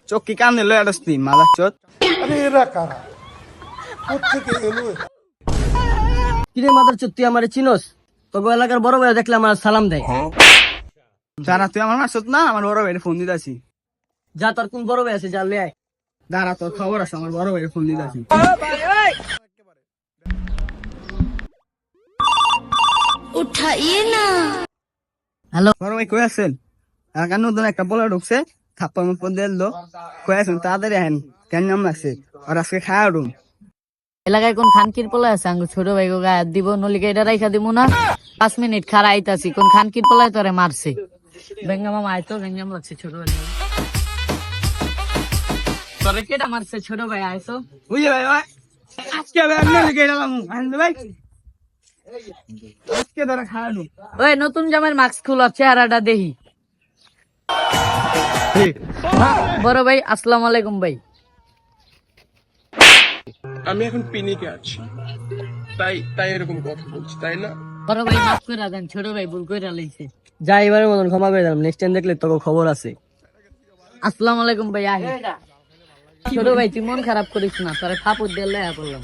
চোখ কি কান দিল আসতি মাদার চোদ। আরে এরা কারা, কোথেকে এলো? কিরে মাদার চোদ, তুই আমারে চিনোস? তোকে এলাকার বড় ভাই দেখলে আমার সালাম দেয়। যারা তুই আমার মাসত না, আমার বড় ভাইয়ের ফোন দিতেছি। যা, তোর কোন বড় ভাই আছে যা লে আয়। দাঁড়া, তোর খবর আছে, আমার বড় ভাইয়ের ফোন দিতেছি। उठाइए ना। হ্যালো, বড় ভাই কই আছেন? এলাকার নতুন একটা বলা ঢুকছে, থাপ্পা মুপ্পা দিল কই আছেন? তাড়াতাড়ি আহেন, কেন নাম লাগছে আর আজকে খাওয়া উঠুন। এলাকায় কোন খানকির পোলা আছে আঙ্গু ছোট ভাই গো গায়ে দিব নলিকে এটা রাইখা দিব না। 5 মিনিট খারা আইতাছি, কোন খানকির পোলায় তোরে মারছে। বেঙ্গা মামা আইতো, বেঙ্গাম লাগছে ছোট ভাই। তোরে কেটা মারছে ছোট ভাই? আইতো বুঝলে ভাই, ভাই আজকে ভাই আমি লিখে দিলাম ভাই, আজকে ধরে খাওয়া উঠুন। ওই নতুন জামের মাস্ক খুলো, চেহারাটা দেখি। বড় ভাই আসসালামু আলাইকুম ভাই। আমি এখন পিনিকে আছি, তাই তাই এরকম কথা বলছি, তাই না? বড় ভাই মাফ করে দেন, ছোট ভাই ভুল করে লাইছে। যা এবারের মতন ক্ষমা করে দিলাম, নেক্সট টাইম দেখলে তোকে খবর আছে। আসসালামু আলাইকুম ভাই। আহি ছোট ভাই, তুই মন খারাপ করিস না, তোরে থাপড় দিয়ে লয়া করলাম।